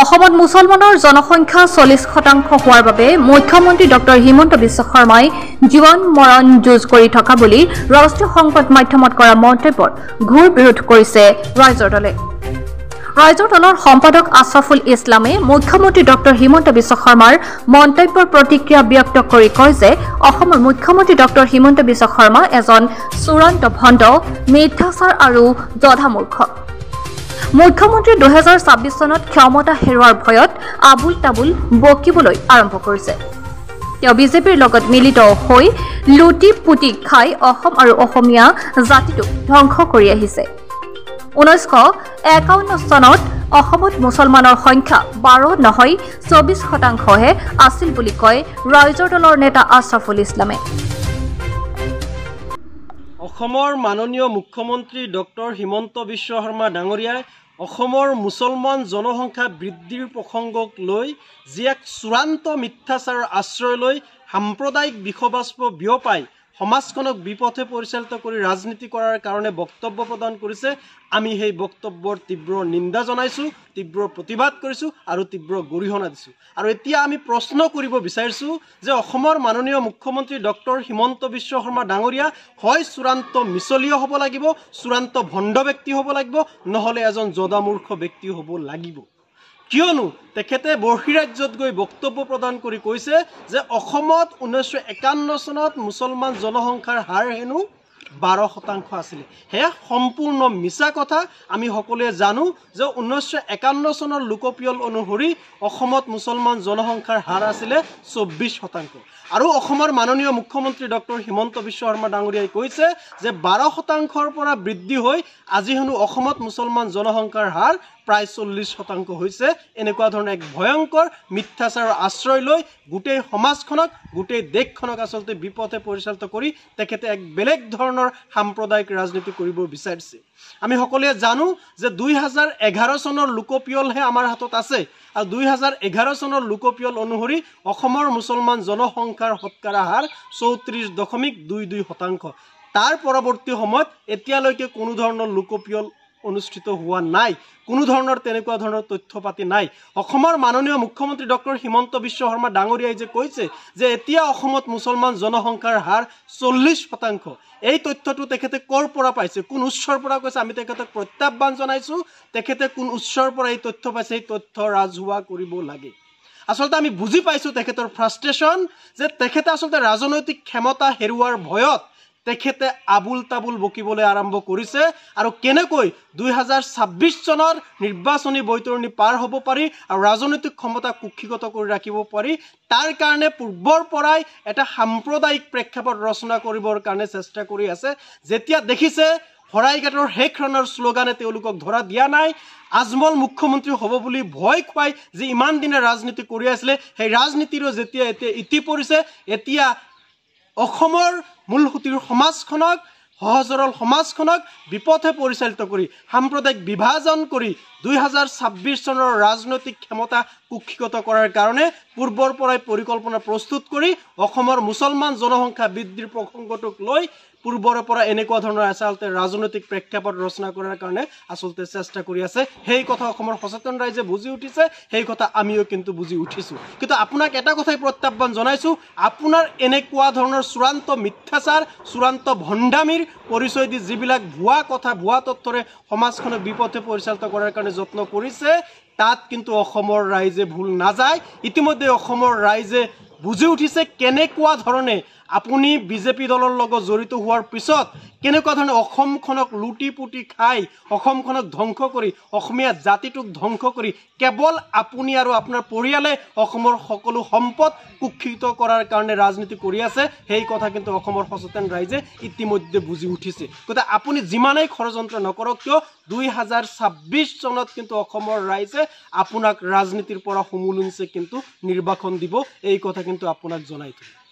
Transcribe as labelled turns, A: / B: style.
A: অসমত মুছলমানৰ জনসংখ্যা 40% হোৱাৰ বাবে মুখ্যমন্ত্ৰী ডক্টৰ হিমন্ত বিশ্ব শৰ্মাই জীৱন মৰণ যুঁজ কৰি থকা বুলি ৰাষ্ট্ৰীয় সংবাদ মাধ্যমত কৰা মন্তব্যৰ ঘূৰ বিৰোধ কৰিছে ৰাইজৰ দলে। ৰাইজৰ দলৰ সম্পাদক আছাফুল ইছলামে মুখ্যমন্ত্ৰী ডক্টৰ হিমন্ত বিশ্ব শৰ্মাৰ মন্তব্যৰ প্ৰতিক্ৰিয়া ব্যক্ত কৰি কয় যে অসমৰ মুখ্যমন্ত্ৰী ডক্টৰ হিমন্ত বিশ্ব শৰ্মা এজন চূড়ান্ত ভণ্ড, মিথ্যাচাৰ আৰু জধামূৰ্খ। মুখ্যমন্ত্ৰী 2026 চনত ক্ষমতা হেৰুৱাৰ ভয়ত আবুল তাবুল বকিবলৈ আৰম্ভ কৰিছে। তেওঁ বিজেপিৰ লগত মিলিত হৈ লুটি পুটি খাই অসম আৰু অসমীয়া জাতিটোক ধ্বংস কৰি আহিছে। 1951 চনত অসমত মুছলমানৰ সংখ্যা 12 নহয় 24%হে আছিল বুলি কয় ৰাইজৰ দলৰ নেতা আছাফুল ইছলামে।
B: অসমৰ মাননীয় মুখ্যমন্ত্ৰী ডক্টৰ হিমন্ত বিশ্ব শৰ্মা ডাঙৰীয়াই অসমৰ মুছলমান জনসংখ্যা বৃদ্ধিৰ প্ৰসংগক লৈ যি এক চূড়ান্ত মিথ্যাচাৰৰ আশ্ৰয় লৈ সাম্প্ৰদায়িক বিষবাষ্প বিয়পাই সমাজখনক বিপথে পৰিচালিত কৰি ৰাজনীতি কৰাৰ কাৰণে বক্তব্য প্ৰদান কৰিছে। আমি সেই বক্তব্যৰ তীব্ৰ নিন্দা জনাইছোঁ, তীব্ৰ প্ৰতিবাদ কৰিছোঁ আৰু তীব্ৰ গৰিহণা দিছোঁ। আৰু এতিয়া আমি প্ৰশ্ন কৰিব বিচাৰিছোঁ যে অসমৰ মাননীয় মুখ্যমন্ত্ৰী ডক্টৰ হিমন্ত বিশ্ব শৰ্মা ডাঙৰীয়া হয় চূড়ান্ত মিছলীয় হ'ব লাগিব, চূড়ান্ত ভণ্ড ব্যক্তি হ'ব লাগিব, নহ'লে এজন জদামূৰ্খ ব্যক্তি হ'ব লাগিব। কিয়নো তেখেতে বহিৰাজ্যত গৈ বক্তব্য প্ৰদান কৰি কৈছে যে অসমত 1951 চনত মুছলমান জনসংখ্যাৰ হাৰ হেনো 12% আছিলে। সেয়া সম্পূৰ্ণ মিছা কথা। আমি সকলোৱে জানো যে 1951 চনৰ লোকপিয়ল অনুসৰি অসমত মুছলমান জনসংখ্যাৰ হাৰ আছিলে 24%। আৰু অসমৰ মাননীয় মুখ্যমন্ত্ৰী ডক্টৰ হিমন্ত বিশ্ব শৰ্মা ডাঙৰীয়াই কৈছে যে 12%ৰ পৰা বৃদ্ধি হৈ আজি হেনো অসমত মুছলমান জনসংখ্যাৰ হাৰ প্ৰায় 40% হৈছে। এনেকুৱা ধৰণৰ এক ভয়ংকৰ মিথ্যাচাৰৰ আশ্ৰয় লৈ গোটেই সমাজখনক, গোটেই দেশখনক আচলতে বিপথে পৰিচালিত কৰি তেখেতে এক বেলেগ ধৰণৰ সাম্প্ৰদায়িক ৰাজনীতি কৰিব বিচাৰিছে। আমি সকলোৱে জানো যে 2011 চনৰ লোকপিয়লহে আমাৰ হাতত আছে আৰু 2011 চনৰ লোকপিয়ল অনুসৰি অসমৰ মুছলমান জনসংখ্যাৰ শতকৰা হাৰ 34.22%। তাৰ পৰৱৰ্তী সময়ত এতিয়ালৈকে কোনো ধৰণৰ লোকপিয়ল অনুষ্ঠিত হোৱা নাই, কোনো ধৰণৰ তেনেকুৱা ধৰণৰ তথ্য পাতি নাই। অসমৰ মাননীয় মুখ্যমন্ত্ৰী ডক্টৰ হিমন্ত বিশ্ব শৰ্মা ডাঙৰীয়াই যে কৈছে যে এতিয়া অসমত মুছলমান জনসংখ্যাৰ হাৰ 40%, এই তথ্যটো তেখেতে ক'ৰ পৰা পাইছে, কোন উৎসৰ পৰা কৈছে, আমি তেখেতক প্ৰত্যাহ্বান জনাইছোঁ। তেখেতে কোন উৎসৰ পৰা এই তথ্য পাইছে, এই তথ্য ৰাজহুৱা কৰিব লাগে। আচলতে আমি বুজি পাইছোঁ তেখেতৰ ফ্ৰাষ্ট্ৰেশ্যন, যে তেখেতে আচলতে ৰাজনৈতিক ক্ষমতা হেৰুৱাৰ ভয়ত তেখেতে আবুল তাবুল বকিবলৈ আৰম্ভ কৰিছে। আৰু কেনেকৈ 2026 চনৰ নিৰ্বাচনী বৈতৰণি পাৰ হ'ব পাৰি আৰু ৰাজনৈতিক ক্ষমতা কুক্ষিগত কৰি ৰাখিব পাৰি, তাৰ কাৰণে পূৰ্বৰ পৰাই এটা সাম্প্ৰদায়িক প্ৰেক্ষাপট ৰচনা কৰিবৰ কাৰণে চেষ্টা কৰি আছে। যেতিয়া দেখিছে শৰাইঘাটৰ শেষ ৰণৰ শ্লোগানে তেওঁলোকক ধৰা দিয়া নাই, আজমল মুখ্যমন্ত্ৰী হ'ব বুলি ভয় খুৱাই যি ইমান দিনে ৰাজনীতি কৰি আছিলে, সেই ৰাজনীতিৰো যেতিয়া এতিয়া ইতি পৰিছে, এতিয়া অসমৰ মূলসুঁতিৰ সমাজখনক, সহজ সৰল সমাজখনক বিপথে পৰিচালিত কৰি সাম্প্ৰদায়িক বিভাজন কৰি 2026 চনৰ ৰাজনৈতিক ক্ষমতা কুক্ষিগত কৰাৰ কাৰণে পূৰ্বৰ পৰাই পৰিকল্পনা প্ৰস্তুত কৰি অসমৰ মুছলমান জনসংখ্যা বৃদ্ধিৰ প্ৰসংগটোক লৈ পূৰ্বৰে পৰা এনেকুৱা ধৰণৰ আচলতে ৰাজনৈতিক প্ৰেক্ষাপট ৰচনা কৰাৰ কাৰণে আচলতে চেষ্টা কৰি আছে। সেই কথা অসমৰ সচেতন ৰাইজে বুজি উঠিছে, সেই কথা আমিও কিন্তু বুজি উঠিছোঁ। কিন্তু আপোনাক এটা কথাই প্ৰত্যাহ্বান জনাইছোঁ, আপোনাৰ এনেকুৱা ধৰণৰ চূড়ান্ত মিথ্যাচাৰ, চূড়ান্ত ভণ্ডামিৰ পৰিচয় দি যিবিলাক ভুৱা কথা, ভুৱা তথ্যৰে সমাজখনক বিপথে পৰিচালিত কৰাৰ কাৰণে যত্ন কৰিছে, তাত কিন্তু অসমৰ ৰাইজে ভুল নাযায়। ইতিমধ্যে অসমৰ ৰাইজে বুজি উঠিছে কেনেকুৱা ধৰণে আপুনি বিজেপি দলৰ লগত জড়িত হোৱাৰ পিছত কেনেকুৱা ধৰণে অসমখনক লুটি পুটি খাই, অসমখনক ধ্বংস কৰি, অসমীয়া জাতিটোক ধ্বংস কৰি কেৱল আপুনি আৰু আপোনাৰ পৰিয়ালে অসমৰ সকলো সম্পদ কুক্ষিগত কৰাৰ কাৰণে ৰাজনীতি কৰি আছে। সেই কথা কিন্তু অসমৰ সচেতন ৰাইজে ইতিমধ্যে বুজি উঠিছে। গতিকে আপুনি যিমানেই ষড়যন্ত্ৰ নকৰক কিয়, 2026 চনত কিন্তু অসমৰ ৰাইজে আপোনাক ৰাজনীতিৰ পৰা সমূলুঞ্চে কিন্তু নিৰ্বাসন দিব, এই কথা কিন্তু আপোনাক জনাই থওঁ।